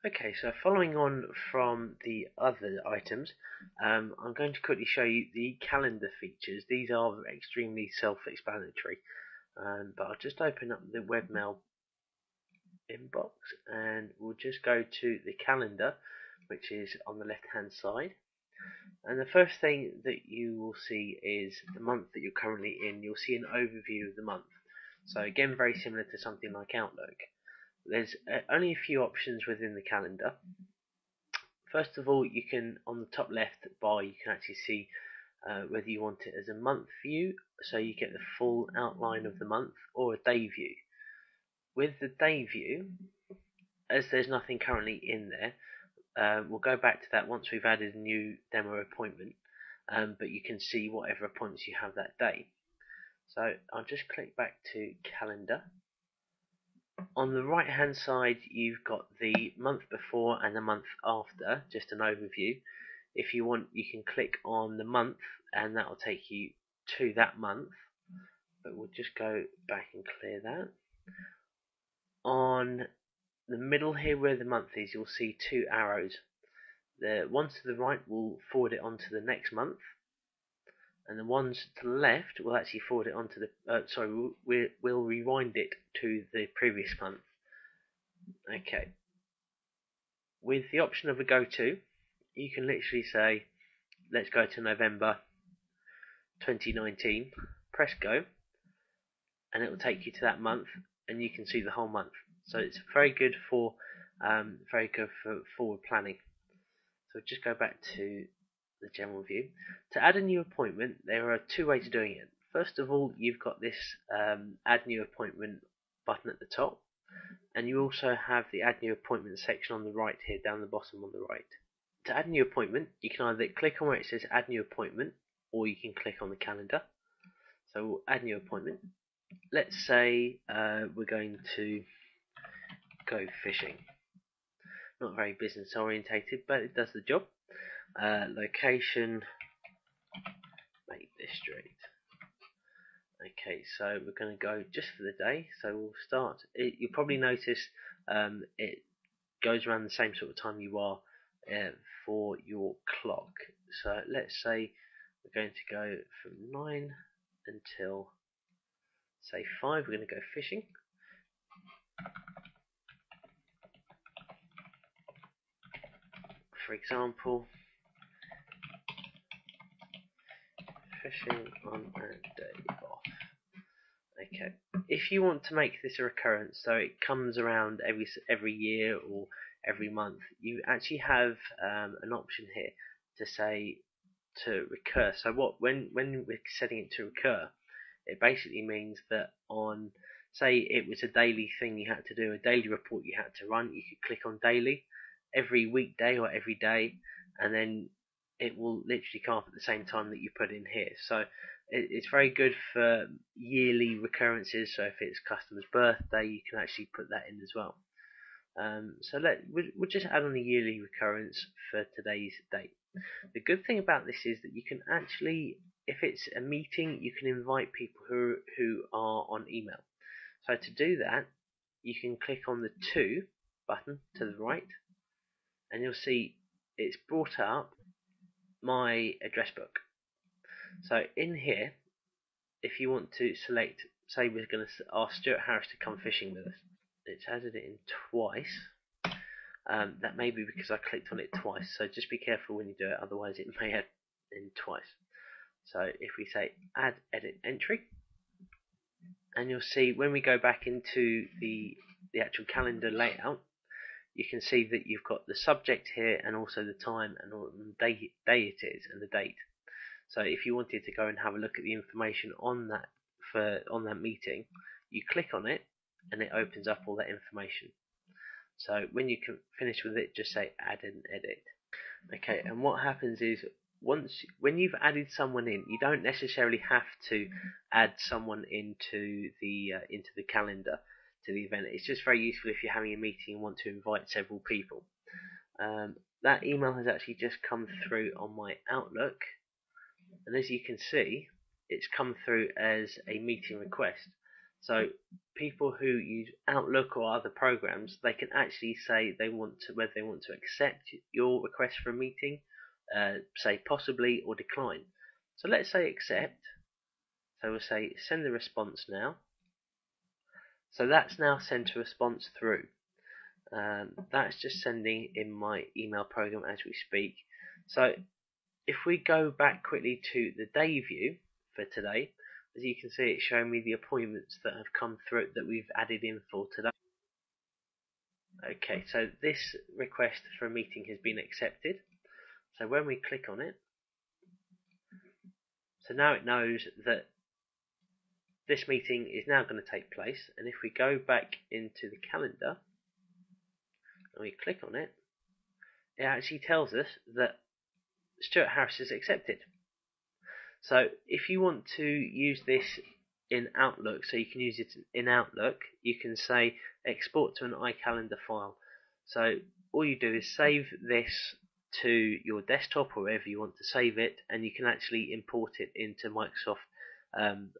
Okay, so following on from the other items, I'm going to quickly show you the calendar features. These are extremely self-explanatory, but I'll just open up the Webmail inbox and we'll just go to the calendar, which is on the left-hand side. And the first thing that you will see is the month that you're currently in. You'll see an overview of the month. So again, very similar to something like Outlook. There's only a few options within the calendar. First of all, you can, on the top left bar, you can actually see whether you want it as a month view, so you get the full outline of the month, or a day view. With the day view, as there's nothing currently in there, we'll go back to that once we've added a new demo appointment, but you can see whatever appointments you have that day. So I'll just click back to calendar. On the right hand side, you've got the month before and the month after, just an overview. If you want, you can click on the month and that will take you to that month, but we'll just go back and clear that. On the middle here where the month is, you'll see two arrows. The ones to the right will forward it on to the next month, and the ones to the left will actually forward it onto the we'll rewind it to the previous month. Okay, with the option of a go to, you can literally say let's go to November 2019, press go, and it will take you to that month and you can see the whole month. So it's very good for forward planning. So just go back to the general view. To add a new appointment, there are two ways of doing it. First of all, you've got this add new appointment button at the top, and you also have the add new appointment section on the right here, down the bottom on the right. To add a new appointment, you can either click on where it says add new appointment, or you can click on the calendar. So we'll add new appointment. Let's say we're going to go fishing. Not very business orientated, but it does the job. Location, Lake District. Okay, so we're going to go just for the day. So we'll start. You'll probably notice it goes around the same sort of time you are for your clock. So let's say we're going to go from 9 until say 5. We're going to go fishing. For example, fishing on a day off. Okay, if you want to make this a recurrence, so it comes around every year or every month, you actually have an option here to say to recur. So when we're setting it to recur, it basically means that on, say it was a daily thing you had to do, a daily report you had to run, you could click on daily every weekday or every day, and then it will literally come up at the same time that you put in here. So it's very good for yearly recurrences. So if it's customer's birthday, you can actually put that in as well. So we'll just add on a yearly recurrence for today's date. The good thing about this is that you can actually, if it's a meeting, you can invite people who are on email. So to do that, you can click on the to button to the right, and you'll see it's brought up my address book. So in here, if you want to select, say we're going to ask Stuart Harris to come fishing with us, it's added it in twice. That may be because I clicked on it twice, so just be careful when you do it, otherwise it may add in twice. So if we say add edit entry, and you'll see when we go back into the actual calendar layout, you can see that you've got the subject here and also the time and the day it is and the date. So if you wanted to go and have a look at the information on that meeting, you click on it and it opens up all that information. So when you can finish with it, just say add and edit. Okay, and what happens is when you've added someone in, you don't necessarily have to add someone into the calendar to the event. It's just very useful if you're having a meeting and want to invite several people. That email has actually just come through on my Outlook, and as you can see, it's come through as a meeting request. So people who use Outlook or other programs, they can actually say whether they want to accept your request for a meeting, say possibly, or decline. So let's say accept. So we'll say send the response now. So that's now sent a response through. That's just sending in my email program as we speak. So if we go back quickly to the day view for today, as you can see, it's showing me the appointments that have come through that we've added in for today. Okay, so this request for a meeting has been accepted. So when we click on it, so now it knows that this meeting is now going to take place. And if we go back into the calendar and we click on it, it actually tells us that Stuart Harris is accepted. So if you want to use this in Outlook, so you can use it in Outlook, you can say export to an iCalendar file. So all you do is save this to your desktop or wherever you want to save it, and you can actually import it into Microsoft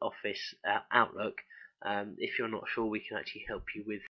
Office Outlook. If you're not sure, we can actually help you with